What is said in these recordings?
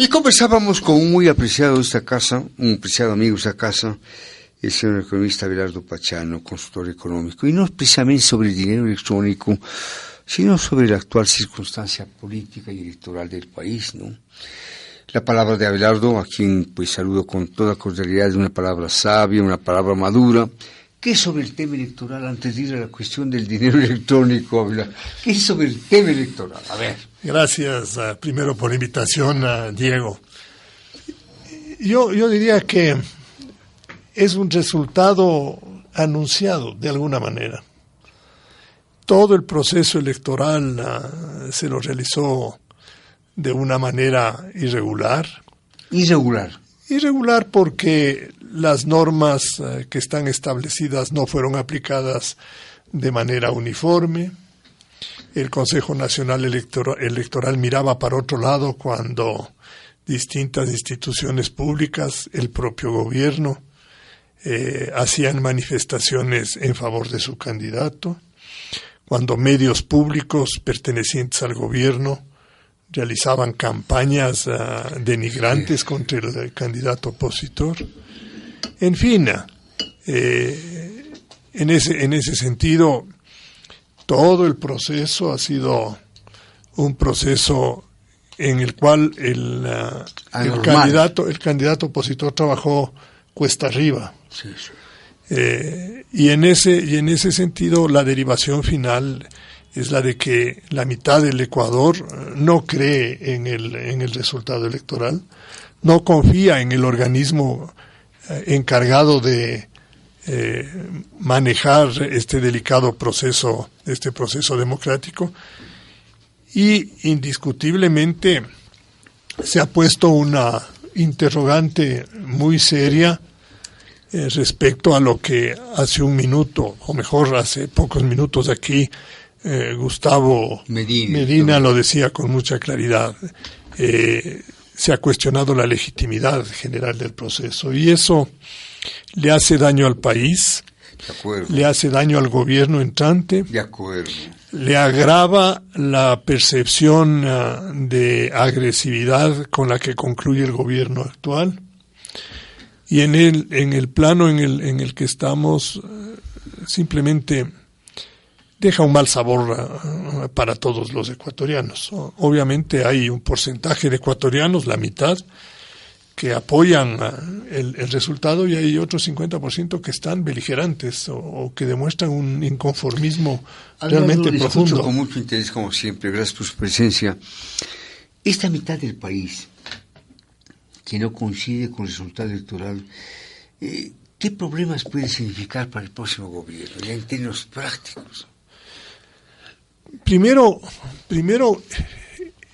Y conversábamos con un muy apreciado de esta casa, un apreciado amigo de esta casa, el señor economista Abelardo Pachano, consultor económico, y no precisamente sobre el dinero electrónico, sino sobre la actual circunstancia política y electoral del país, ¿no? La palabra de Abelardo, a quien pues saludo con toda cordialidad, es una palabra sabia, una palabra madura. ¿Qué es sobre el tema electoral antes de ir a la cuestión del dinero electrónico, Abelardo? ¿Qué es sobre el tema electoral? A ver. Gracias, primero por la invitación, Diego. Yo diría que es un resultado anunciado de alguna manera. Todo el proceso electoral se lo realizó de una manera irregular. Irregular porque las normas que están establecidas no fueron aplicadas de manera uniforme. El Consejo Nacional Electoral miraba para otro lado cuando distintas instituciones públicas, el propio gobierno, hacían manifestaciones en favor de su candidato, cuando medios públicos pertenecientes al gobierno realizaban campañas denigrantes contra el candidato opositor. En fin, en ese sentido, todo el proceso ha sido un proceso en el cual el candidato opositor trabajó cuesta arriba. Sí, sí. Y en ese sentido, la derivación final es la de que la mitad del Ecuador no cree en el resultado electoral, no confía en el organismo encargado de manejar este delicado proceso democrático, y indiscutiblemente se ha puesto una interrogante muy seria respecto a lo que hace un minuto, o mejor hace pocos minutos aquí, Gustavo Medina lo decía con mucha claridad. Se ha cuestionado la legitimidad general del proceso, y eso le hace daño al país, le hace daño al gobierno entrante, le agrava la percepción de agresividad con la que concluye el gobierno actual, y en el plano en el que estamos simplemente deja un mal sabor para todos los ecuatorianos. Obviamente hay un porcentaje de ecuatorianos, la mitad, que apoyan el resultado, y hay otro 50% que están beligerantes o que demuestran un inconformismo realmente profundo. Escucho con mucho interés, como siempre, gracias por su presencia. Esta mitad del país que no coincide con el resultado electoral, ¿qué problemas puede significar para el próximo gobierno, ya en términos prácticos? Primero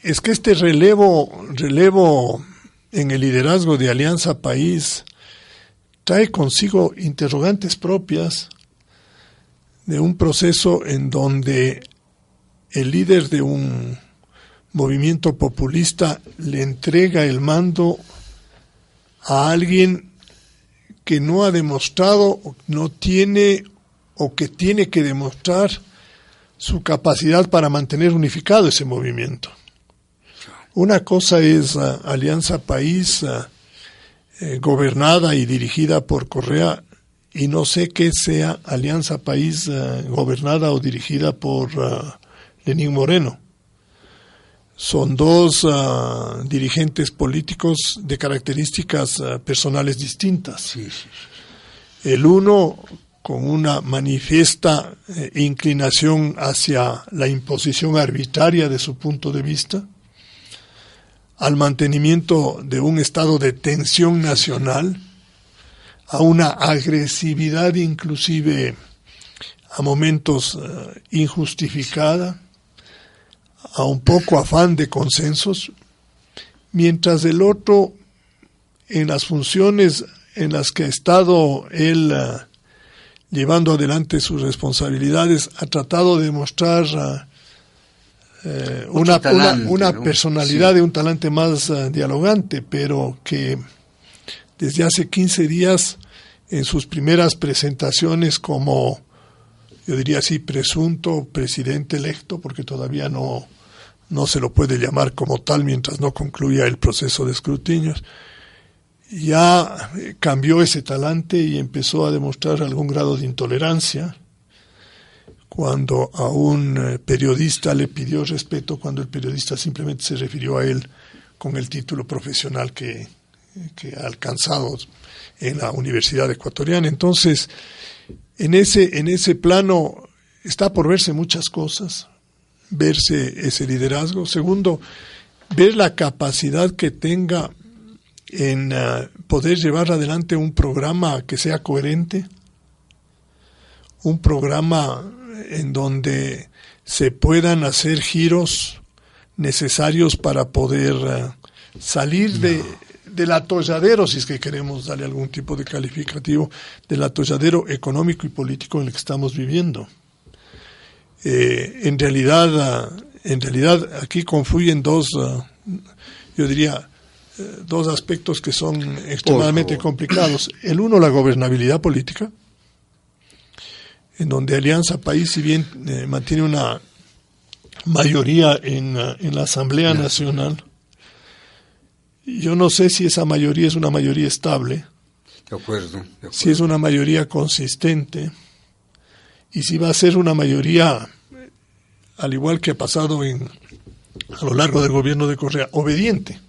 es que este relevo en el liderazgo de Alianza País trae consigo interrogantes propias de un proceso en donde el líder de un movimiento populista le entrega el mando a alguien que no ha demostrado, no tiene, o que tiene que demostrar su capacidad para mantener unificado ese movimiento. Una cosa es Alianza País, gobernada y dirigida por Correa, y no sé qué sea Alianza País gobernada o dirigida por Lenín Moreno. Son dos dirigentes políticos de características personales distintas. Sí, sí. El uno con una manifiesta inclinación hacia la imposición arbitraria de su punto de vista, al mantenimiento de un estado de tensión nacional, a una agresividad inclusive a momentos injustificada, a un poco afán de consensos, mientras el otro, en las funciones en las que ha estado él llevando adelante sus responsabilidades, ha tratado de demostrar una personalidad, sí, de un talante más dialogante, pero que desde hace 15 días, en sus primeras presentaciones como, yo diría así, presunto presidente electo, porque todavía no no se lo puede llamar como tal mientras no concluya el proceso de escrutinios, ya cambió ese talante y empezó a demostrar algún grado de intolerancia. Cuando a un periodista le pidió respeto, cuando el periodista simplemente se refirió a él con el título profesional que ha alcanzado en la Universidad Ecuatoriana. Entonces, en ese plano está por verse muchas cosas, verse ese liderazgo. Segundo, ver la capacidad que tenga en poder llevar adelante un programa que sea coherente, un programa en donde se puedan hacer giros necesarios para poder salir del atolladero, si es que queremos darle algún tipo de calificativo, del atolladero económico y político en el que estamos viviendo. En realidad aquí confluyen dos aspectos que son extremadamente complicados. El uno, la gobernabilidad política, en donde Alianza País, si bien mantiene una mayoría en la Asamblea Nacional, yo no sé si esa mayoría es una mayoría estable, de acuerdo. Si es una mayoría consistente, y si va a ser una mayoría, al igual que ha pasado a lo largo del gobierno de Correa, obediente.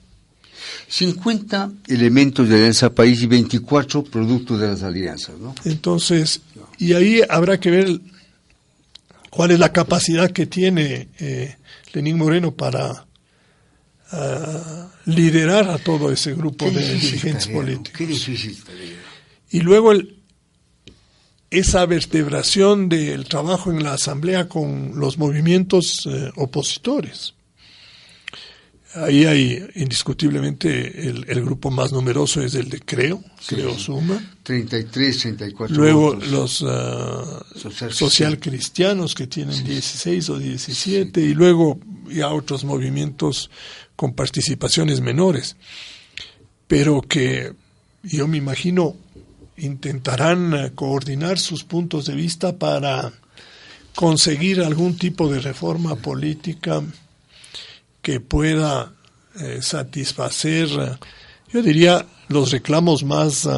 50 elementos de Alianza País y 24 productos de las alianzas, ¿no? Entonces, y ahí habrá que ver cuál es la capacidad que tiene Lenín Moreno para liderar a todo ese grupo de dirigentes políticos. Qué difícil tarea. Y luego esa vertebración del trabajo en la Asamblea con los movimientos opositores. Ahí hay indiscutiblemente el grupo más numeroso es el de Creo Suma. 33, 34 Luego votos. Los socialcristianos que tienen 16 o 17 y luego ya otros movimientos con participaciones menores. Pero que yo me imagino intentarán coordinar sus puntos de vista para conseguir algún tipo de reforma política que pueda satisfacer, yo diría, los reclamos más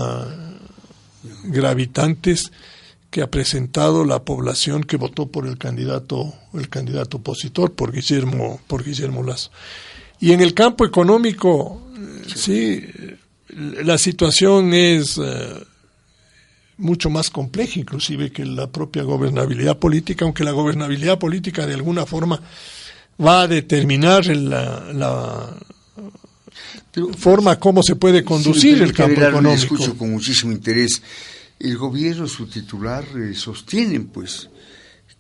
gravitantes que ha presentado la población que votó por el candidato opositor, por Guillermo Lasso. Y en el campo económico, sí, la situación es mucho más compleja, inclusive, que la propia gobernabilidad política, aunque la gobernabilidad política de alguna forma va a determinar la forma como se puede conducir el campo económico. Escucho con muchísimo interés. El gobierno, su titular, sostienen pues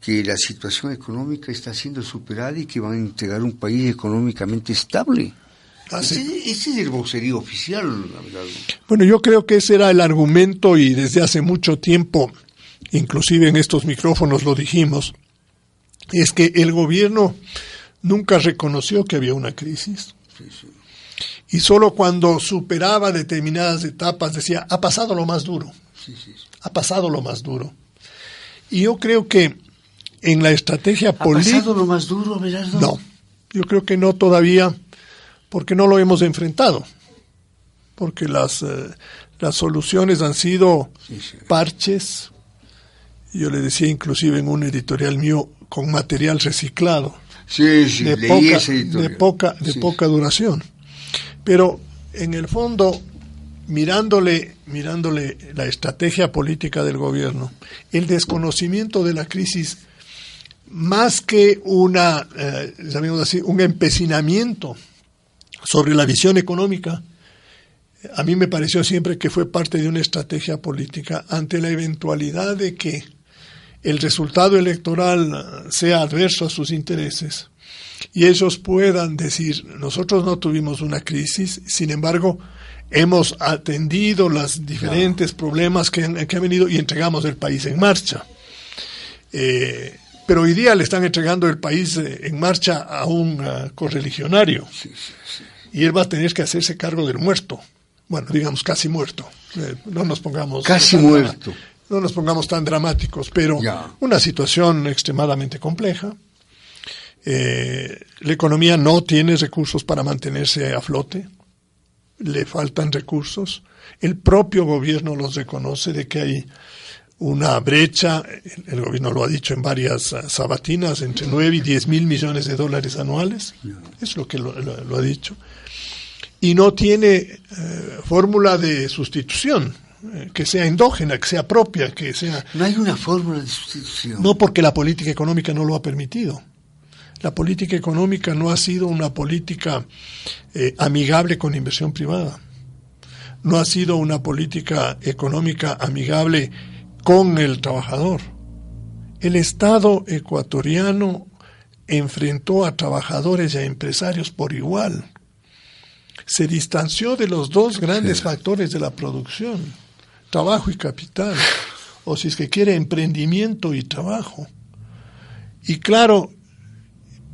que la situación económica está siendo superada y que van a entregar un país económicamente estable. Ese es el vocerío oficial, Abelardo. Bueno, yo creo que ese era el argumento y desde hace mucho tiempo, inclusive en estos micrófonos lo dijimos, es que el gobierno nunca reconoció que había una crisis. Sí, sí. Y solo cuando superaba determinadas etapas decía, ha pasado lo más duro. Sí, sí, sí. Ha pasado lo más duro. Y yo creo que en la estrategia política... ¿Ha pasado lo más duro, Abelardo? No, yo creo que no todavía, porque no lo hemos enfrentado. Porque las soluciones han sido parches. Yo le decía inclusive en un editorial mío, con material reciclado. Sí, sí, de poca duración. Pero en el fondo, mirándole la estrategia política del gobierno, el desconocimiento de la crisis, más que llamémoslo así, un empecinamiento sobre la visión económica, a mí me pareció siempre que fue parte de una estrategia política ante la eventualidad de que el resultado electoral sea adverso a sus intereses y ellos puedan decir, nosotros no tuvimos una crisis, sin embargo, hemos atendido los diferentes problemas que han venido y entregamos el país en marcha. Pero hoy día le están entregando el país en marcha a un correligionario y él va a tener que hacerse cargo del muerto. Bueno, digamos casi muerto. No nos pongamos... Casi muerto. No nos pongamos tan dramáticos, pero una situación extremadamente compleja. La economía no tiene recursos para mantenerse a flote, le faltan recursos. El propio gobierno los reconoce de que hay una brecha, el gobierno lo ha dicho en varias sabatinas, entre 9 y 10 mil millones de dólares anuales, es lo que lo ha dicho, y no tiene fórmula de sustitución, que sea endógena, que sea propia, que sea... No hay una fórmula de sustitución. No, porque la política económica no lo ha permitido. La política económica no ha sido una política amigable con inversión privada. No ha sido una política económica amigable con el trabajador. El Estado ecuatoriano enfrentó a trabajadores y a empresarios por igual. Se distanció de los dos grandes factores de la producción, trabajo y capital, o si es que quiere, emprendimiento y trabajo. Y claro,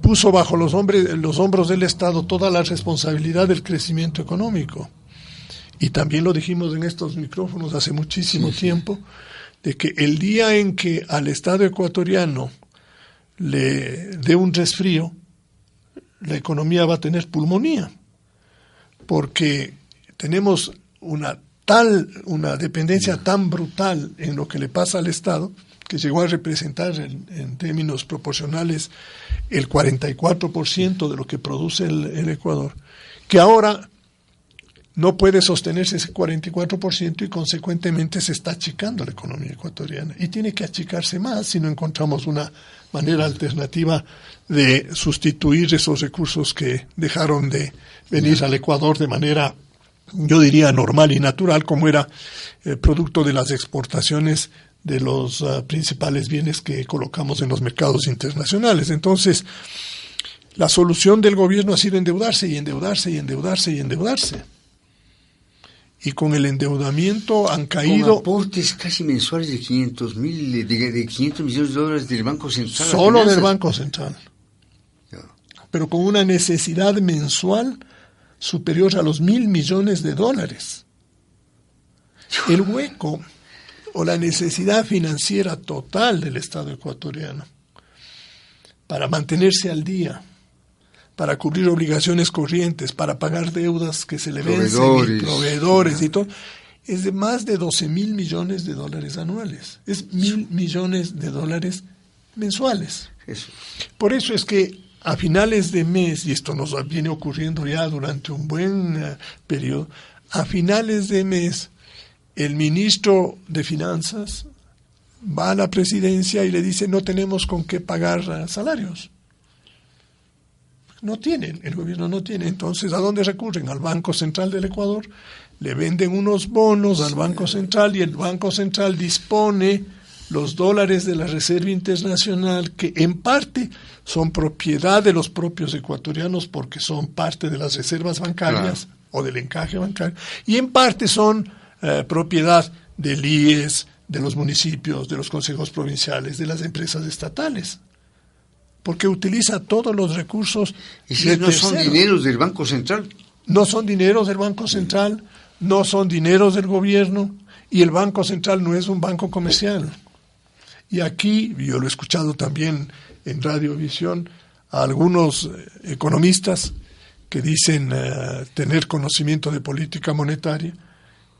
puso bajo los hombros del Estado toda la responsabilidad del crecimiento económico. Y también lo dijimos en estos micrófonos hace muchísimo tiempo, de que el día en que al Estado ecuatoriano le dé un resfrío, la economía va a tener pulmonía, porque tenemos una dependencia tan brutal en lo que le pasa al Estado, que llegó a representar en términos proporcionales el 44% de lo que produce el Ecuador, que ahora no puede sostenerse ese 44% y consecuentemente se está achicando la economía ecuatoriana. Y tiene que achicarse más si no encontramos una manera alternativa de sustituir esos recursos que dejaron de venir al Ecuador de manera, yo diría, normal y natural, como era producto de las exportaciones de los principales bienes que colocamos en los mercados internacionales. Entonces, la solución del gobierno ha sido endeudarse y endeudarse y endeudarse y endeudarse. Y con el endeudamiento han caído... Con aportes casi mensuales de 500 millones de dólares del Banco Central. Solo del Banco Central. Pero con una necesidad mensual superior a los 1.000 millones de dólares. El hueco o la necesidad financiera total del Estado ecuatoriano para mantenerse al día, para cubrir obligaciones corrientes, para pagar deudas que se le vencen, proveedores y todo, es de más de 12.000 millones de dólares anuales. Es 1.000 millones de dólares mensuales. Eso. Por eso es que a finales de mes, y esto nos viene ocurriendo ya durante un buen periodo, a finales de mes el ministro de Finanzas va a la presidencia y le dice: no tenemos con qué pagar salarios. No tienen, el gobierno no tiene. Entonces, ¿a dónde recurren? Al Banco Central del Ecuador. Le venden unos bonos al Banco Central y el Banco Central dispone los dólares de la Reserva Internacional, que en parte son propiedad de los propios ecuatorianos porque son parte de las reservas bancarias o del encaje bancario, y en parte son propiedad del IES, de los municipios, de los consejos provinciales, de las empresas estatales, porque utiliza todos los recursos. ¿Y si no son dineros del Banco Central? No son dineros del Banco Central, no son dineros del gobierno, y el Banco Central no es un banco comercial. Y aquí, yo lo he escuchado también en Radiovisión, a algunos economistas que dicen tener conocimiento de política monetaria,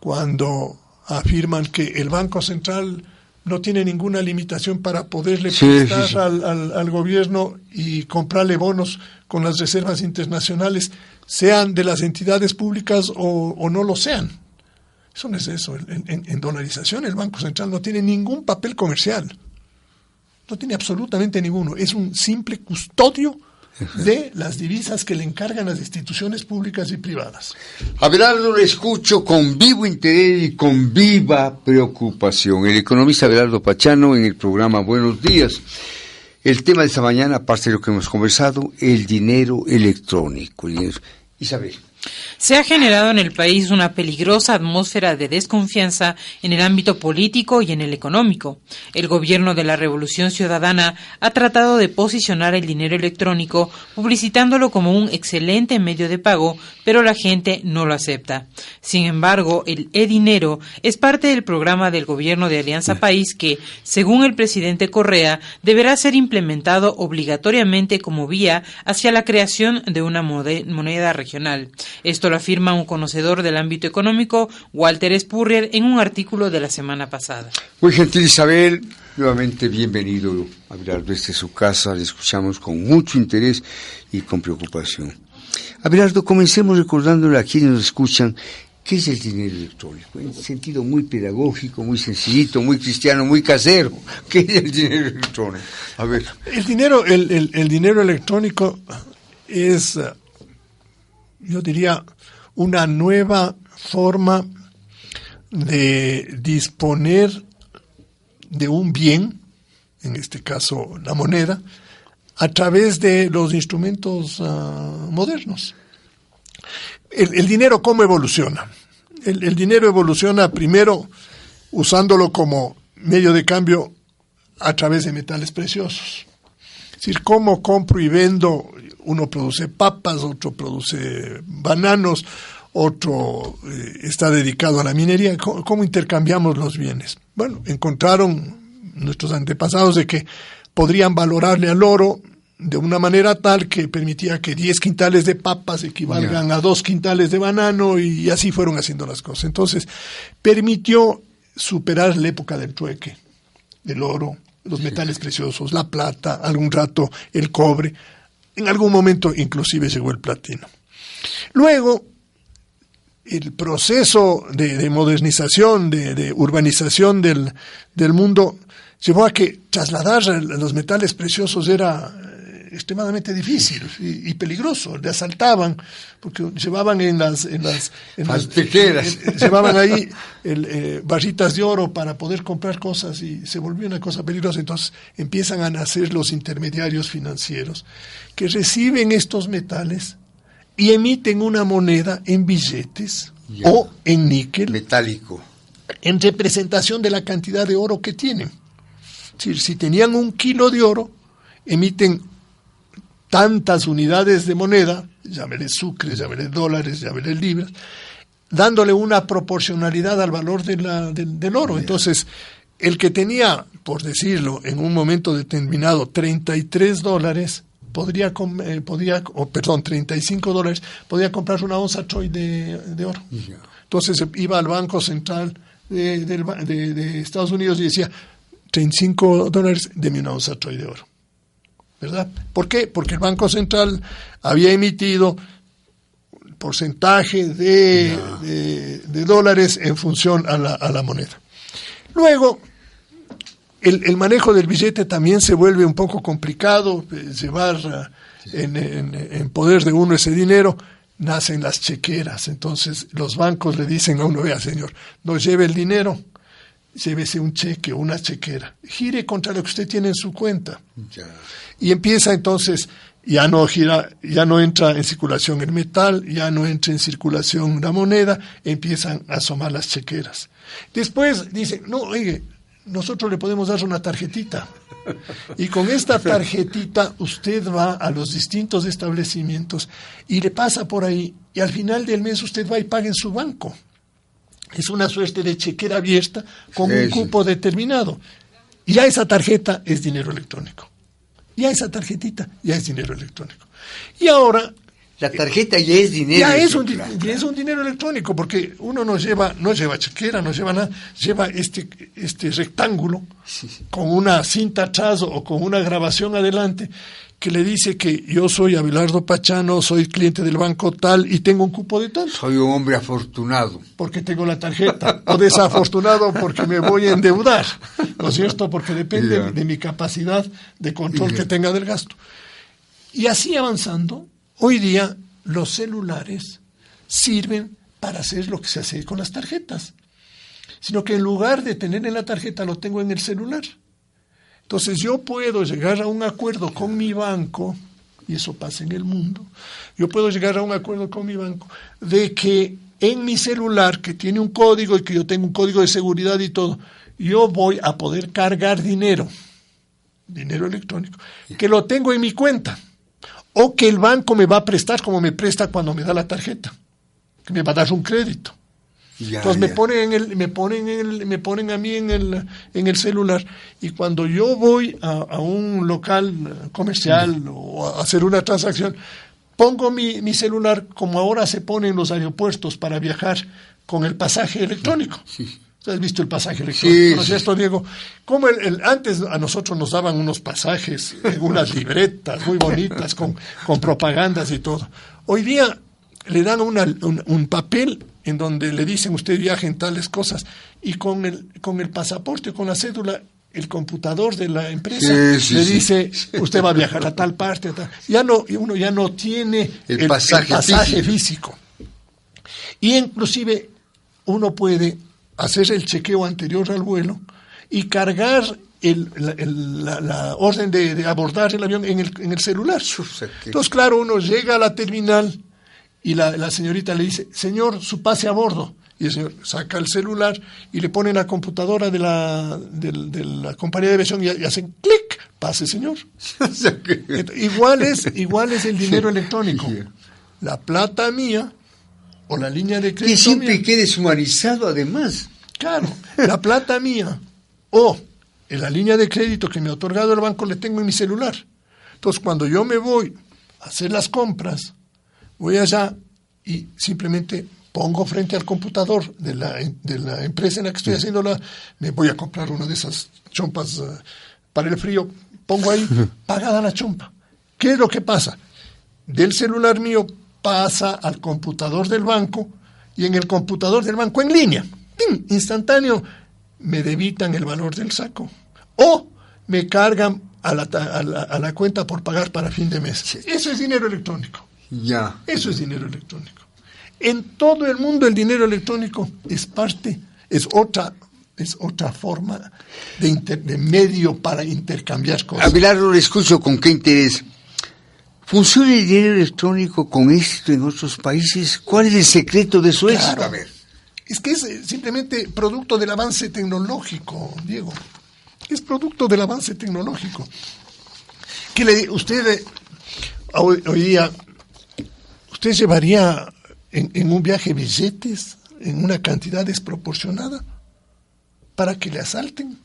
cuando afirman que el Banco Central no tiene ninguna limitación para poderle prestar al gobierno y comprarle bonos con las reservas internacionales, sean de las entidades públicas o no lo sean. Eso no es eso. En dolarización el Banco Central no tiene ningún papel comercial. No tiene absolutamente ninguno. Es un simple custodio de las divisas que le encargan las instituciones públicas y privadas. Abelardo, lo escucho con vivo interés y con viva preocupación. El economista Abelardo Pachano en el programa Buenos Días. El tema de esta mañana, aparte de lo que hemos conversado, el dinero electrónico. Isabel. Se ha generado en el país una peligrosa atmósfera de desconfianza en el ámbito político y en el económico. El gobierno de la Revolución Ciudadana ha tratado de posicionar el dinero electrónico, publicitándolo como un excelente medio de pago, pero la gente no lo acepta. Sin embargo, el e-dinero es parte del programa del gobierno de Alianza País que, según el presidente Correa, deberá ser implementado obligatoriamente como vía hacia la creación de una moneda regional. Esto lo afirma un conocedor del ámbito económico, Walter Spurrier, en un artículo de la semana pasada. Muy gentil, Isabel, nuevamente bienvenido a Abelardo desde su casa, le escuchamos con mucho interés y con preocupación. Abelardo, comencemos recordándole a quienes nos escuchan qué es el dinero electrónico, en sentido muy pedagógico, muy sencillito, muy cristiano, muy casero. ¿Qué es el dinero electrónico? A ver. El dinero electrónico es, yo diría, una nueva forma de disponer de un bien, en este caso la moneda, a través de los instrumentos modernos. El dinero, ¿cómo evoluciona? El dinero evoluciona primero usándolo como medio de cambio a través de metales preciosos. Es decir, cómo compro y vendo. Uno produce papas, otro produce bananos, otro está dedicado a la minería. ¿Cómo intercambiamos los bienes? Bueno, encontraron nuestros antepasados de que podrían valorarle al oro de una manera tal que permitía que 10 quintales de papas equivalgan a 2 quintales de banano, y así fueron haciendo las cosas. Entonces, permitió superar la época del trueque, del oro, los metales preciosos, la plata, algún rato el cobre. En algún momento inclusive llegó el platino. Luego, el proceso de modernización, de urbanización del mundo, llevó a que trasladar los metales preciosos era extremadamente difícil y peligroso. Le asaltaban porque llevaban en las tequeras. Llevaban ahí barritas de oro para poder comprar cosas, y se volvió una cosa peligrosa. Entonces empiezan a nacer los intermediarios financieros que reciben estos metales y emiten una moneda en billetes o en níquel metálico, en representación de la cantidad de oro que tienen. Es decir, si tenían 1 kilo de oro, emiten tantas unidades de moneda, llámele sucres, llámele dólares, llámele libras, dándole una proporcionalidad al valor del oro. Entonces, el que tenía, por decirlo, en un momento determinado, $33, $35, podía comprar una onza Troy de oro. Entonces iba al Banco Central de Estados Unidos y decía, $35, deme una onza Troy de oro. ¿Verdad? ¿Por qué? Porque el Banco Central había emitido un porcentaje de dólares en función a la moneda. Luego, el manejo del billete también se vuelve un poco complicado. Llevar en poder de uno ese dinero, nacen las chequeras. Entonces los bancos le dicen a uno, vea señor, no lleve el dinero, llévese un cheque o una chequera, gire contra lo que usted tiene en su cuenta. Y empieza entonces, ya no entra en circulación el metal, ya no entra en circulación la moneda, empiezan a asomar las chequeras. Después dicen, no, oye, nosotros le podemos dar una tarjetita, y con esta tarjetita usted va a los distintos establecimientos y le pasa por ahí, y al final del mes usted va y paga en su banco. Es una suerte de chequera abierta con un cupo determinado. Y ya esa tarjeta es dinero electrónico. Ya esa tarjetita ya es dinero electrónico. Y ahora... La tarjeta ya es dinero. Ya es un dinero electrónico, porque uno no lleva chequera, no lleva nada, lleva este rectángulo con una cinta atrás o con una grabación adelante que le dice que yo soy Abelardo Pachano, soy cliente del banco tal y tengo un cupo de tal. Soy un hombre afortunado. Porque tengo la tarjeta. O desafortunado porque me voy a endeudar. ¿No es cierto? Porque depende de mi capacidad de control que tenga del gasto. Y así avanzando, hoy día los celulares sirven para hacer lo que se hace con las tarjetas. Sino que en lugar de tener en la tarjeta, lo tengo en el celular. Entonces yo puedo llegar a un acuerdo con mi banco y eso pasa en el mundo, yo puedo llegar a un acuerdo con mi banco de que en mi celular, que tiene un código y que yo tengo un código de seguridad y todo, yo voy a poder cargar dinero electrónico, que lo tengo en mi cuenta, o que el banco me va a prestar como me presta cuando me da la tarjeta, que me va a dar un crédito. Entonces me ponen a mí en el celular, y cuando yo voy a un local comercial o a hacer una transacción, pongo mi celular como ahora se pone en los aeropuertos para viajar con el pasaje electrónico. Sí. ¿Has visto el pasaje electrónico? ¿No es cierto, Diego? Como antes a nosotros nos daban unos pasajes en unas libretas muy bonitas con propagandas y todo. Hoy día le dan un papel en donde le dicen usted viaja en tales cosas, y con el pasaporte o con la cédula, el computador de la empresa le dice usted va a viajar a tal parte, a tal. Uno ya no tiene el pasaje físico. Y inclusive uno puede hacer el chequeo anterior al vuelo y cargar la orden de abordar el avión en el celular. Entonces, claro, uno llega a la terminal y la señorita le dice, señor, su pase a bordo. Y el señor saca el celular y le pone en la computadora de la compañía de aviación y hacen clic, pase, señor. Igual es el dinero electrónico. La plata mía o la línea de crédito. Que siempre quede deshumanizado, además. Claro, la plata mía o en la línea de crédito que me ha otorgado el banco le tengo en mi celular. Entonces, cuando yo me voy a hacer las compras, voy allá y simplemente pongo frente al computador de la empresa en la que estoy haciendo me voy a comprar una de esas chompas para el frío, pongo ahí, pagada la chompa. ¿Qué es lo que pasa? Del celular mío pasa al computador del banco, y en el computador del banco en línea, ¡pim!, instantáneo, me debitan el valor del saco o me cargan a la cuenta por pagar para fin de mes. Eso es dinero electrónico. Eso es dinero electrónico. En todo el mundo el dinero electrónico es otra forma de medio para intercambiar cosas. Abelardo, le escucho con qué interés. ¿Funciona el dinero electrónico con éxito en otros países? ¿Cuál es el secreto de su éxito? A ver. Es que es simplemente producto del avance tecnológico, Diego. Es producto del avance tecnológico. Usted hoy día, ¿usted llevaría en un viaje billetes en una cantidad desproporcionada para que le asalten?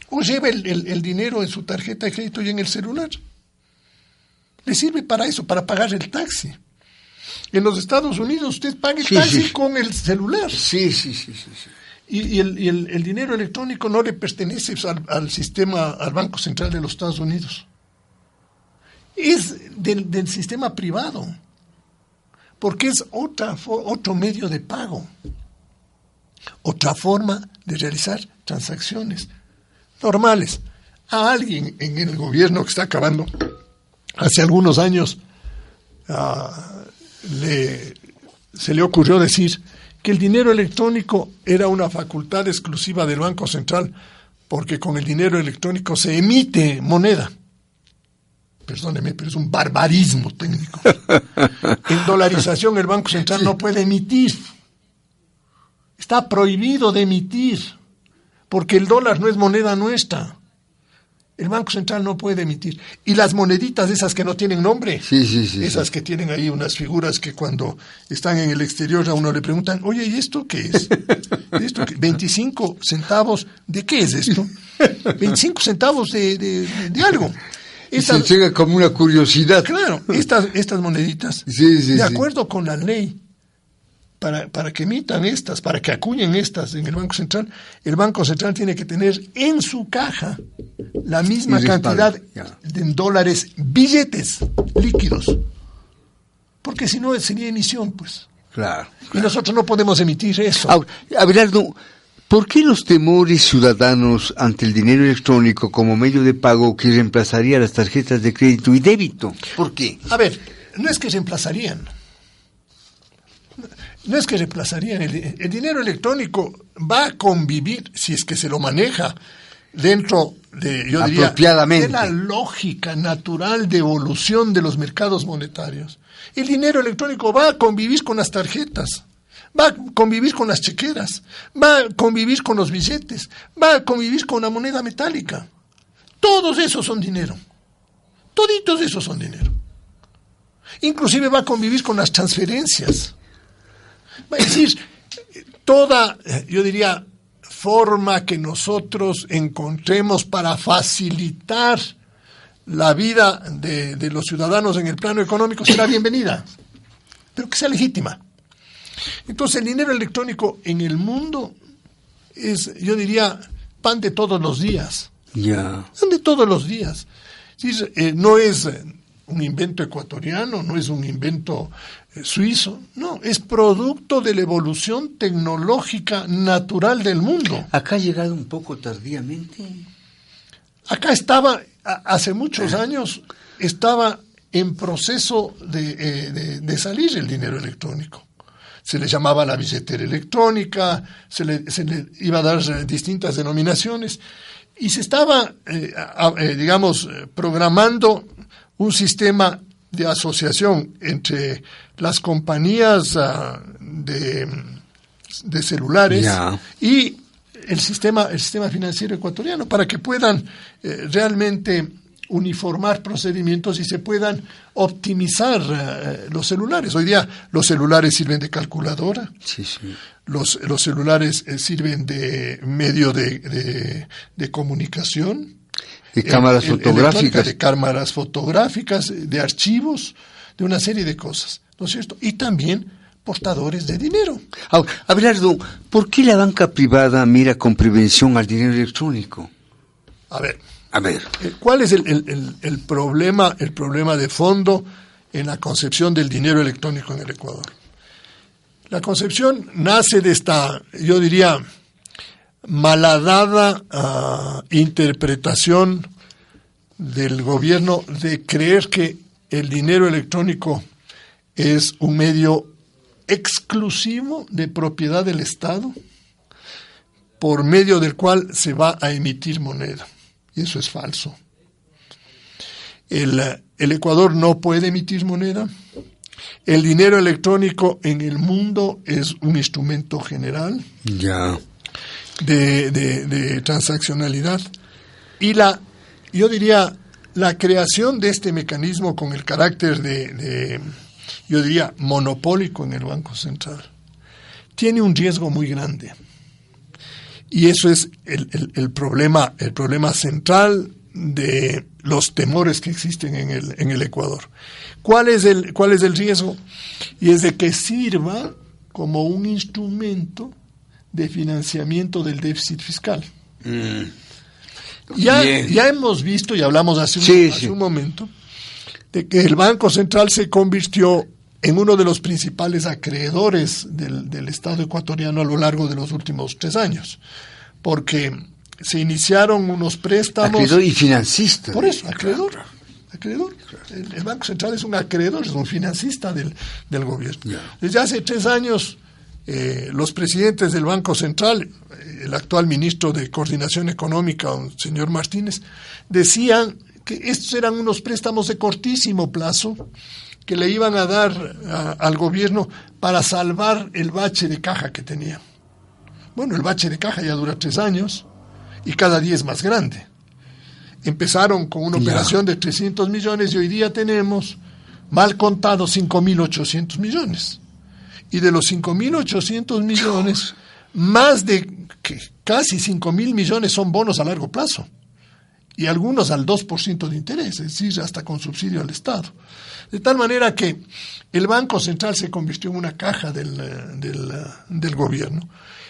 ¿O lleva el dinero en su tarjeta de crédito y en el celular? Le sirve para eso, para pagar el taxi. En los Estados Unidos usted paga el taxi con el celular. Sí. Y el dinero electrónico no le pertenece al sistema, al Banco Central de los Estados Unidos. Es del sistema privado, porque es otro medio de pago, otra forma de realizar transacciones normales. A alguien en el gobierno que está acabando, hace algunos años, se le ocurrió decir que el dinero electrónico era una facultad exclusiva del Banco Central, porque con el dinero electrónico se emite moneda. Perdóneme, pero es un barbarismo técnico. En dolarización el Banco Central no puede emitir. Está prohibido de emitir, porque el dólar no es moneda nuestra. El Banco Central no puede emitir. Y las moneditas esas que no tienen nombre, esas que tienen ahí unas figuras que cuando están en el exterior a uno le preguntan, oye, ¿y esto qué es? ¿Esto qué? 25 centavos, ¿de qué es esto? 25 centavos de algo. Se llega como una curiosidad. Claro, estas moneditas, de acuerdo con la ley, para que emitan estas, para que acuñen estas en el Banco Central, el Banco Central tiene que tener en su caja la misma cantidad de dólares, billetes líquidos, porque si no sería emisión, pues. Claro. Y nosotros no podemos emitir eso. Ahora, Abelardo, ¿por qué los temores ciudadanos ante el dinero electrónico como medio de pago que reemplazaría las tarjetas de crédito y débito? ¿Por qué? A ver, no es que reemplazarían. El dinero electrónico va a convivir, si es que se lo maneja dentro de, yo diría, de la lógica natural de evolución de los mercados monetarios, el dinero electrónico va a convivir con las tarjetas, va a convivir con las chequeras, va a convivir con los billetes, va a convivir con la moneda metálica. Todos esos son dinero. Toditos esos son dinero. Inclusive va a convivir con las transferencias. Va a decir, toda, yo diría, forma que nosotros encontremos para facilitar la vida de los ciudadanos en el plano económico será bienvenida, pero que sea legítima. Entonces el dinero electrónico en el mundo es, yo diría, pan de todos los días. Pan de todos los días. No es un invento ecuatoriano, no es un invento suizo, no, es producto de la evolución tecnológica natural del mundo. ¿Acá ha llegado un poco tardíamente? Acá estaba, hace muchos años, estaba en proceso de salir el dinero electrónico. Se le llamaba la billetera electrónica, se le iba a dar distintas denominaciones, y se estaba, digamos, programando un sistema de asociación entre las compañías de celulares y el sistema financiero ecuatoriano para que puedan realmente uniformar procedimientos y se puedan optimizar los celulares. Hoy día los celulares sirven de calculadora, los celulares sirven de medio de comunicación, de cámaras fotográficas, de archivos, de una serie de cosas, ¿no es cierto? Y también portadores de dinero. Abelardo, ¿por qué la banca privada mira con prevención al dinero electrónico? A ver. ¿Cuál es el problema de fondo en la concepción del dinero electrónico en el Ecuador? La concepción nace de esta, yo diría, malhadada interpretación del gobierno de creer que el dinero electrónico es un medio exclusivo de propiedad del Estado por medio del cual se va a emitir moneda. Y eso es falso. El Ecuador no puede emitir moneda. El dinero electrónico en el mundo es un instrumento general de transaccionalidad. Y yo diría, la creación de este mecanismo con el carácter yo diría, monopólico en el Banco Central, tiene un riesgo muy grande. Y eso es el problema central de los temores que existen en el Ecuador. ¿Cuál es el riesgo? Y es de que sirva como un instrumento de financiamiento del déficit fiscal. Ya hemos visto, y hablamos hace un momento, de que el Banco Central se convirtió en uno de los principales acreedores del Estado ecuatoriano a lo largo de los últimos 3 años, porque se iniciaron unos préstamos... Acreedor y financista. Por eso, acreedor. El Banco Central es un acreedor, es un financista del gobierno. Desde hace 3 años, los presidentes del Banco Central, el actual ministro de Coordinación Económica, el señor Martínez, decían que estos eran unos préstamos de cortísimo plazo que le iban a dar al gobierno para salvar el bache de caja que tenía. Bueno, el bache de caja ya dura 3 años y cada día es más grande. Empezaron con una operación de 300 millones y hoy día tenemos, mal contado, 5.800 millones. Y de los 5.800 millones, más de casi 5.000 millones son bonos a largo plazo. Y algunos al 2% de interés, es decir, hasta con subsidio al Estado. De tal manera que el Banco Central se convirtió en una caja del gobierno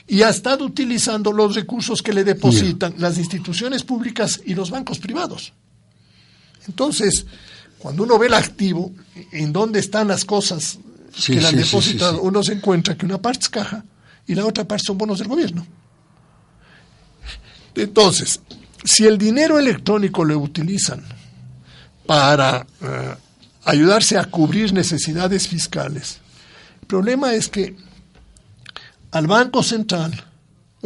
y ha estado utilizando los recursos que le depositan las instituciones públicas y los bancos privados. Entonces, cuando uno ve el activo, en dónde están las cosas que le han depositado, uno se encuentra que una parte es caja y la otra parte son bonos del gobierno. Entonces, si el dinero electrónico lo utilizan para ayudarse a cubrir necesidades fiscales, el problema es que al Banco Central,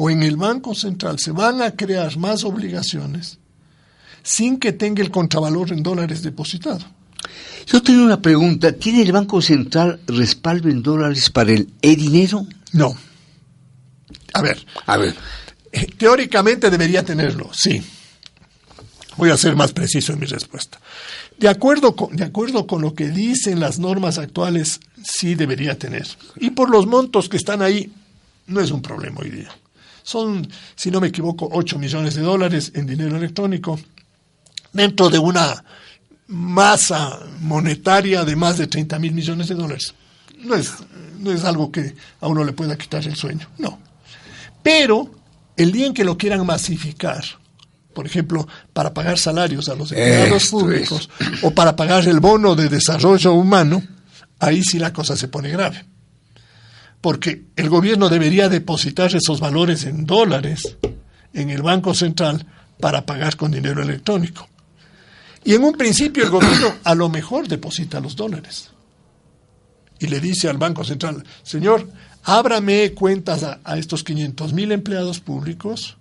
o en el Banco Central se van a crear más obligaciones sin que tenga el contravalor en dólares depositado. Yo tengo una pregunta. ¿Tiene el Banco Central respaldo en dólares para el e-dinero? No. A ver. Teóricamente debería tenerlo, sí. Voy a ser más preciso en mi respuesta. De acuerdo con lo que dicen las normas actuales, sí debería tener. Y por los montos que están ahí, no es un problema hoy día. Son, si no me equivoco, 8 millones de dólares en dinero electrónico, dentro de una masa monetaria de más de 30.000 millones de dólares. No es algo que a uno le pueda quitar el sueño, no. Pero el día en que lo quieran masificar, por ejemplo, para pagar salarios a los empleados públicos o para pagar el bono de desarrollo humano, ahí sí la cosa se pone grave. Porque el gobierno debería depositar esos valores en dólares en el Banco Central para pagar con dinero electrónico. Y en un principio el gobierno a lo mejor deposita los dólares. Y le dice al Banco Central, señor, ábrame cuentas a estos 500.000 empleados públicos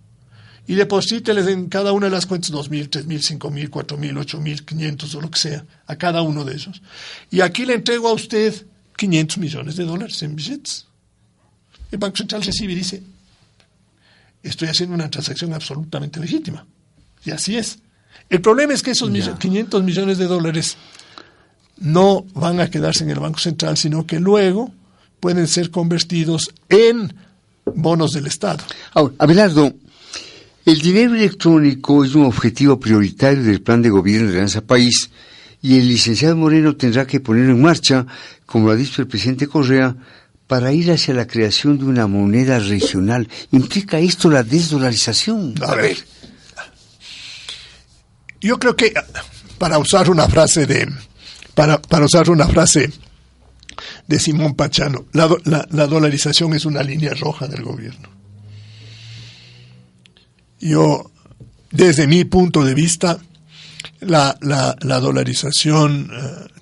y deposíteles en cada una de las cuentas 2.000, 3.000, 5.000, 4.000, 8.500 o lo que sea, a cada uno de ellos. Y aquí le entrego a usted 500 millones de dólares en billetes. El Banco Central recibe y dice, estoy haciendo una transacción absolutamente legítima. Y así es. El problema es que esos 500 millones de dólares no van a quedarse en el Banco Central, sino que luego pueden ser convertidos en bonos del Estado. Ahora, Abelardo, el dinero electrónico es un objetivo prioritario del plan de gobierno de Alianza País y el licenciado Moreno tendrá que ponerlo en marcha, como lo ha dicho el presidente Correa, para ir hacia la creación de una moneda regional. ¿Implica esto la desdolarización? A ver, yo creo que para usar una frase de Simón Pachano, la dolarización es una línea roja del gobierno. Yo, desde mi punto de vista, la dolarización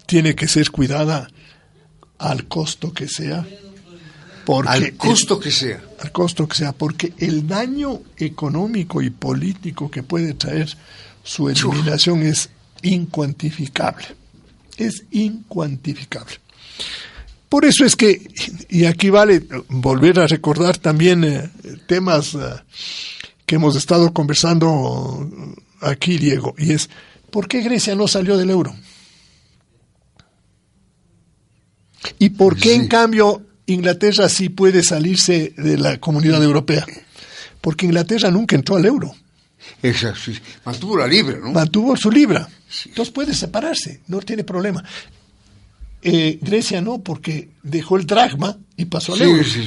tiene que ser cuidada al costo que sea. Al costo que sea, porque el daño económico y político que puede traer su eliminación es incuantificable. Es incuantificable. Por eso es que, y aquí vale volver a recordar también temas que hemos estado conversando aquí, Diego, y es, ¿por qué Grecia no salió del euro? ¿Y por qué, en cambio, Inglaterra sí puede salirse de la Comunidad Europea? Porque Inglaterra nunca entró al euro. Exacto, sí. Mantuvo la libra, ¿no? Mantuvo su libra. Sí. Entonces puede separarse, no tiene problema. Grecia no, porque dejó el dracma y pasó al euro. Sí.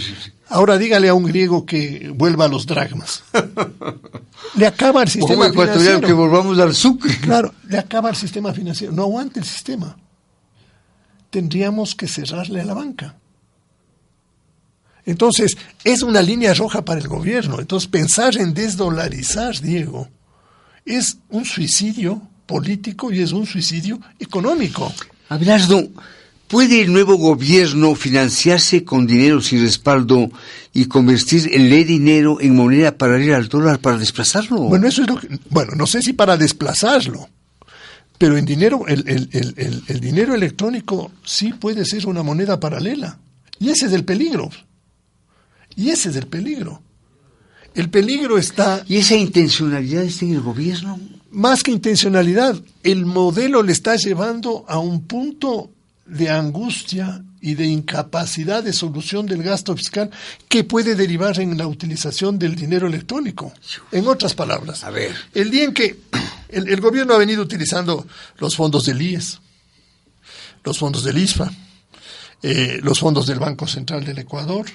Ahora dígale a un griego que vuelva a los dracmas. Le acaba el sistema financiero. Que volvamos al sucre. Claro, le acaba el sistema financiero. No aguanta el sistema. Tendríamos que cerrarle a la banca. Entonces, es una línea roja para el gobierno. Entonces, pensar en desdolarizar, Diego, es un suicidio político y es un suicidio económico. Abelardo, ¿puede el nuevo gobierno financiarse con dinero sin respaldo y convertir el dinero en moneda paralela al dólar para desplazarlo? Bueno, eso es lo que, no sé si para desplazarlo, pero en dinero, el dinero electrónico sí puede ser una moneda paralela. Y ese es el peligro. El peligro está... ¿Y esa intencionalidad está en el gobierno? Más que intencionalidad, el modelo le está llevando a un punto de angustia y de incapacidad de solución del gasto fiscal que puede derivar en la utilización del dinero electrónico. En otras palabras, a ver, el día en que el gobierno ha venido utilizando los fondos del IES, los fondos del ISFA, los fondos del Banco Central del Ecuador,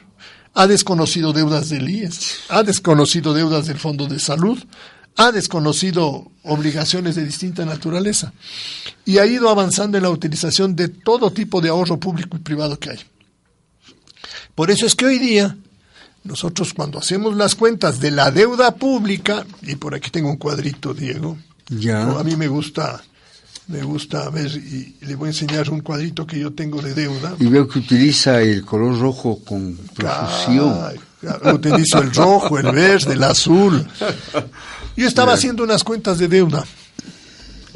ha desconocido deudas del IES, ha desconocido deudas del Fondo de Salud, ha desconocido obligaciones de distinta naturaleza y ha ido avanzando en la utilización de todo tipo de ahorro público y privado que hay. Por eso es que hoy día nosotros, cuando hacemos las cuentas de la deuda pública, y por aquí tengo un cuadrito, Diego, ya. A mí me gusta Me gusta ver, y le voy a enseñar un cuadrito que yo tengo de deuda. Y veo que utiliza el color rojo con profusión. Utilizo el rojo, el verde, el azul. Yo estaba haciendo unas cuentas de deuda.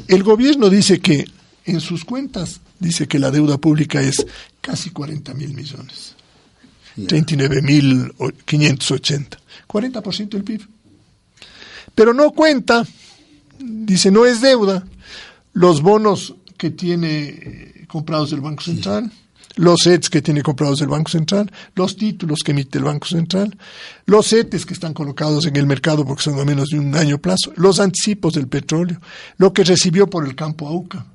El gobierno dice que en sus cuentas dice que la deuda pública es casi 40.000 millones. 39.580. 40% del PIB. Pero no cuenta, dice, no es deuda, los bonos que tiene comprados del Banco Central, los CETES que tiene comprados del Banco Central, los títulos que emite el Banco Central, los CETES que están colocados en el mercado porque son a menos de un año plazo, los anticipos del petróleo, lo que recibió por el campo AUCA,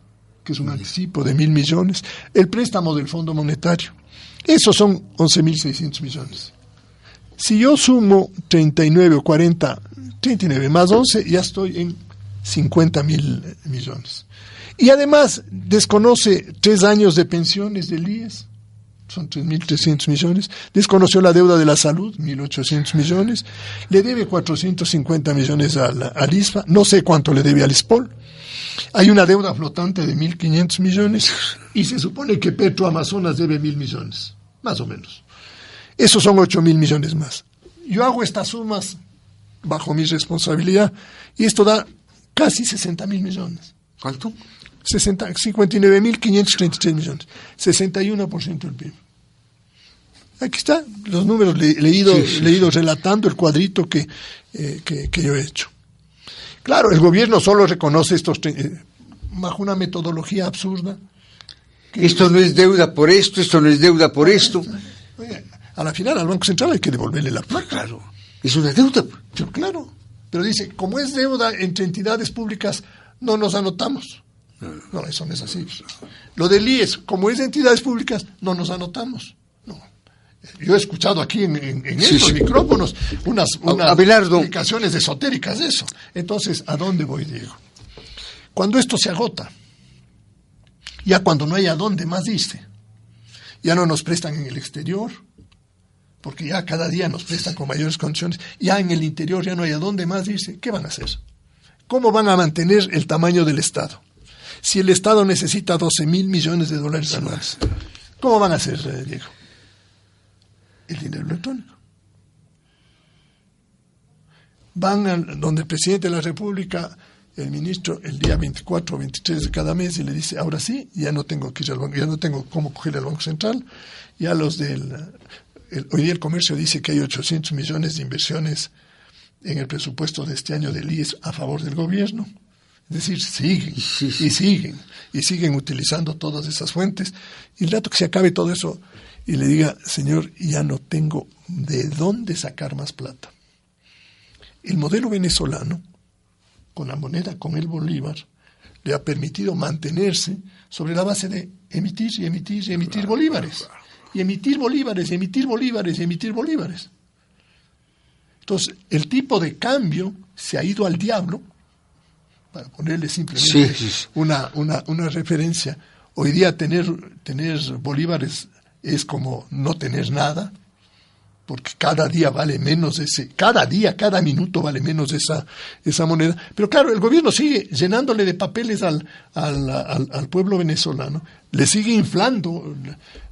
que es un anticipo de 1.000 millones, el préstamo del Fondo Monetario. Esos son 11.600 millones. Si yo sumo 39 o 40, 39 más 11, ya estoy en 50.000 millones. Y además desconoce 3 años de pensiones del IES, son 3.300 millones, desconoció la deuda de la salud, 1.800 millones, le debe 450 millones al ISFA, no sé cuánto le debe al ISPOL, hay una deuda flotante de 1.500 millones y se supone que Petroamazonas debe 1.000 millones, más o menos. Esos son 8.000 millones más. Yo hago estas sumas bajo mi responsabilidad y esto da casi 60.000 millones. ¿Cuánto? 59.533 millones. 61% del PIB. Aquí está, los números, le he ido relatando el cuadrito que yo he hecho. Claro, el gobierno solo reconoce estos bajo una metodología absurda. Esto no es deuda por esto no es deuda por esto. Oye, a la final al Banco Central hay que devolverle la plata. Claro, es una deuda. Pero claro, pero dice, como es deuda entre entidades públicas, no nos anotamos. No, eso no es así. Lo del IES, como es de entidades públicas, no nos anotamos. No. Yo he escuchado aquí en estos micrófonos unas explicaciones esotéricas de eso. Entonces, ¿a dónde voy, Diego? Cuando esto se agota, ya cuando no hay a dónde más irse, ya no nos prestan en el exterior, porque ya cada día nos prestan con mayores condiciones, ya en el interior ya no hay a dónde más irse, ¿qué van a hacer? ¿Cómo van a mantener el tamaño del Estado? Si el Estado necesita 12.000 millones de dólares anuales, ¿cómo van a hacer, Diego? El dinero electrónico. Van donde el presidente de la República, el ministro, el día 24 o 23 de cada mes y le dice, ahora sí, ya no tengo que ir al banco, ya no tengo cómo coger al Banco Central, ya los hoy día el comercio dice que hay 800 millones de inversiones en el presupuesto de este año del IES a favor del gobierno. Es decir, siguen utilizando todas esas fuentes. Y el rato que se acabe todo eso y le diga, señor, ya no tengo de dónde sacar más plata. El modelo venezolano, con la moneda, con el bolívar, le ha permitido mantenerse sobre la base de emitir y emitir y emitir bolívares. Y emitir bolívares, y emitir bolívares, y emitir bolívares. Entonces, el tipo de cambio se ha ido al diablo, para ponerle simplemente una referencia. Hoy día tener bolívares es como no tener nada, porque cada día vale menos cada minuto vale menos esa moneda. Pero claro, el gobierno sigue llenándole de papeles al pueblo venezolano, le sigue inflando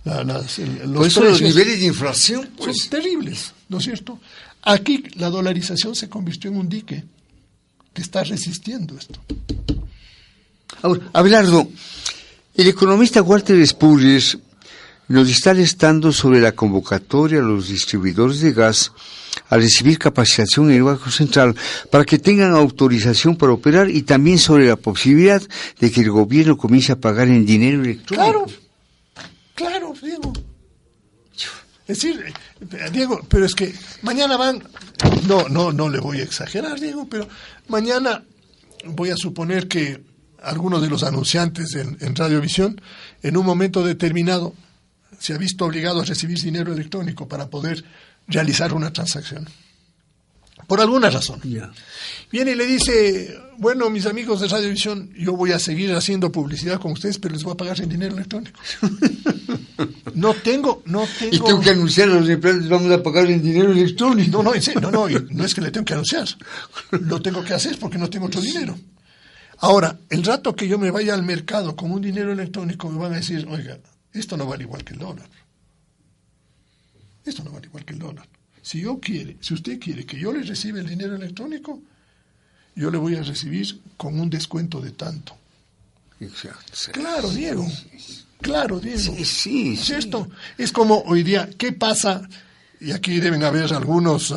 los precios. Los niveles de inflación son terribles, ¿no es cierto? Aquí la dolarización se convirtió en un dique que está resistiendo esto. Ahora, Abelardo, el economista Walter Spurrier nos está alertando sobre la convocatoria a los distribuidores de gas a recibir capacitación en el Banco Central para que tengan autorización para operar y también sobre la posibilidad de que el gobierno comience a pagar en dinero electrónico. Claro, Diego. Es decir, Diego, pero es que mañana no le voy a exagerar, Diego, pero mañana voy a suponer que alguno de los anunciantes en Radiovisión, en un momento determinado, se ha visto obligado a recibir dinero electrónico para poder realizar una transacción. Por alguna razón. Viene y le dice, bueno, mis amigos de Radiovisión, yo voy a seguir haciendo publicidad con ustedes, pero les voy a pagar en dinero electrónico. No tengo. Y tengo que anunciar a los empleados, vamos a pagar en dinero electrónico. No es que le tengo que anunciar. Lo tengo que hacer porque no tengo otro dinero. Ahora, el rato que yo me vaya al mercado con un dinero electrónico, me van a decir, oiga, esto no vale igual que el dólar. Esto no vale igual que el dólar. Si usted quiere que yo le reciba el dinero electrónico, yo le voy a recibir con un descuento de tanto. Exacto. Claro, Diego. Claro, Diego. Sí. Esto es como hoy día, ¿qué pasa? Y aquí deben haber algunos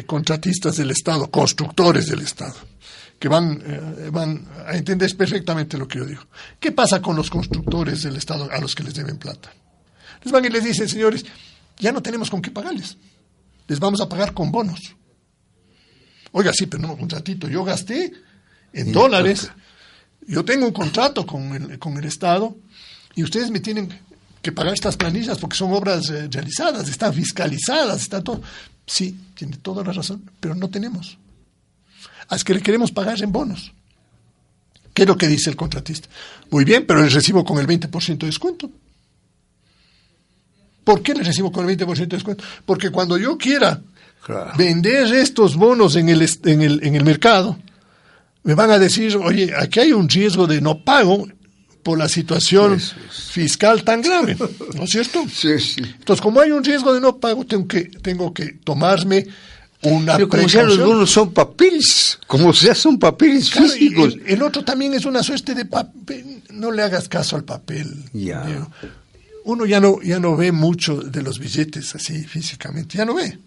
contratistas del Estado, constructores del Estado, que van a entender perfectamente lo que yo digo. ¿Qué pasa con los constructores del Estado a los que les deben plata? Les van y les dicen, señores, ya no tenemos con qué pagarles. Les vamos a pagar con bonos. Oiga, sí, pero no, un ratito, yo gasté en dólares, yo tengo un contrato con el Estado y ustedes me tienen que pagar estas planillas porque son obras realizadas, están fiscalizadas, está todo. Sí, tiene toda la razón, pero no tenemos. Es que le queremos pagar en bonos. ¿Qué es lo que dice el contratista? Muy bien, pero les recibo con el 20% de descuento. ¿Por qué les recibo con el 20% de descuento? Porque cuando yo quiera vender estos bonos en el mercado, me van a decir, oye, aquí hay un riesgo de no pago por la situación fiscal tan grave, ¿no es cierto? Sí. Entonces, como hay un riesgo de no pago, tengo que tomarme una pero como precaución. ya los bonos son papeles, como sea son papeles físicos. El otro también es una suerte de papel. No le hagas caso al papel. Ya. Uno ya no ve mucho de los billetes así físicamente, ya no ve.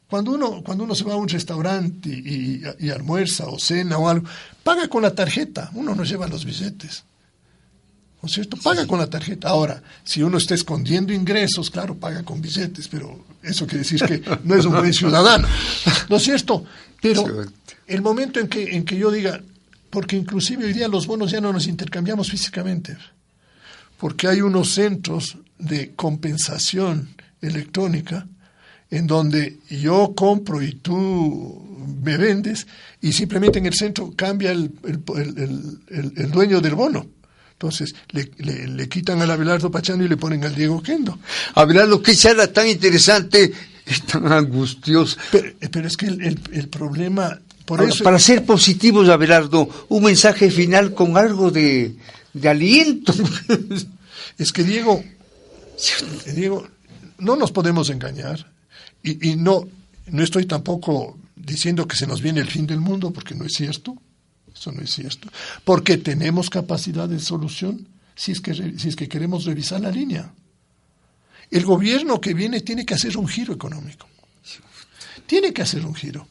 Cuando uno se va a un restaurante y almuerza o cena o algo, paga con la tarjeta, uno no lleva los billetes. ¿No es cierto? Paga con la tarjeta. Ahora, si uno está escondiendo ingresos, claro, paga con billetes, pero eso quiere decir que no es un buen ciudadano. ¿No es cierto? Pero el momento en que yo diga, porque inclusive hoy día los bonos ya no nos intercambiamos físicamente, porque hay unos centros de compensación electrónica en donde yo compro y tú me vendes y simplemente en el centro cambia el dueño del bono. Entonces le quitan al Abelardo Pachano y le ponen al Diego Oquendo. Abelardo, qué charla tan interesante y tan angustiosa. Pero es que el problema... Para ser positivos, Abelardo, un mensaje final con algo de aliento. Es que Diego, no nos podemos engañar y no estoy tampoco diciendo que se nos viene el fin del mundo, porque no es cierto. Eso no es cierto. Porque tenemos capacidad de solución si es que queremos revisar la línea. El gobierno que viene tiene que hacer un giro económico. Tiene que hacer un giro.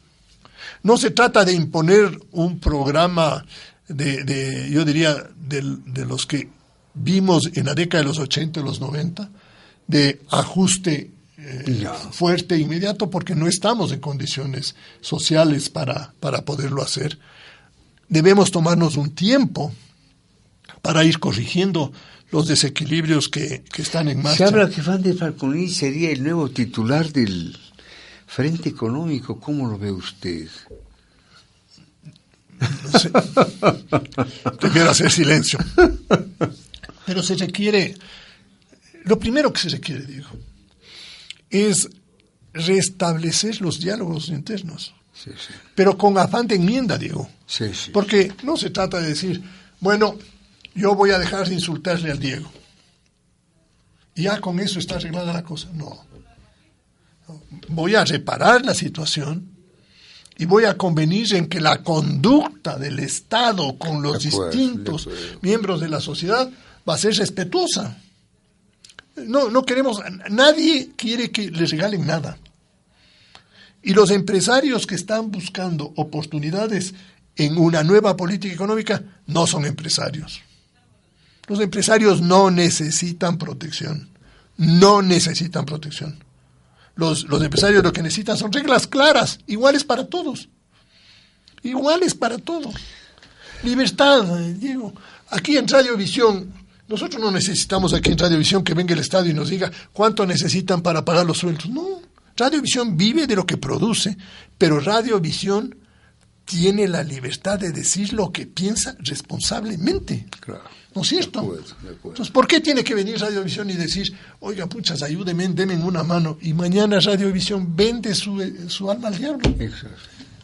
No se trata de imponer un programa yo diría, de los que vimos en la década de los 80 y los 90, de ajuste fuerte e inmediato, porque no estamos en condiciones sociales para poderlo hacer. Debemos tomarnos un tiempo para ir corrigiendo los desequilibrios que están en marcha. Se habla que Van der Falconini sería el nuevo titular del Frente Económico. ¿Cómo lo ve usted? No sé. Prefiero hacer silencio. Pero se requiere, lo primero que se requiere, digo, es restablecer los diálogos internos. Sí. Pero con afán de enmienda, Diego. Sí. Porque no se trata de decir, bueno, yo voy a dejar de insultarle al Diego. Y ya con eso está arreglada la cosa. No. Voy a reparar la situación y voy a convenir en que la conducta del Estado con los distintos miembros de la sociedad va a ser respetuosa. No queremos, nadie quiere que les regalen nada. Y los empresarios que están buscando oportunidades en una nueva política económica no son empresarios. Los empresarios no necesitan protección. No necesitan protección. Los empresarios lo que necesitan son reglas claras, iguales para todos. Iguales para todos. Libertad, Diego. Aquí en Radiovisión, nosotros no necesitamos aquí en Radiovisión que venga el Estado y nos diga cuánto necesitan para pagar los sueldos. No. Radiovisión vive de lo que produce, pero Radiovisión tiene la libertad de decir lo que piensa responsablemente. Claro. ¿No es cierto? De acuerdo. Entonces, ¿por qué tiene que venir Radiovisión y decir, oiga, puchas, ayúdenme, denme una mano, y mañana Radiovisión vende su alma al diablo? Exacto.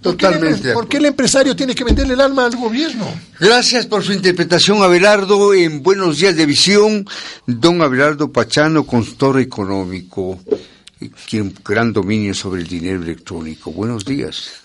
Totalmente. ¿Por qué el empresario tiene que venderle el alma al gobierno? Gracias por su interpretación, Abelardo. En Buenos Días de Visión, don Abelardo Pachano, consultor económico, quien gran dominio sobre el dinero electrónico. Buenos días.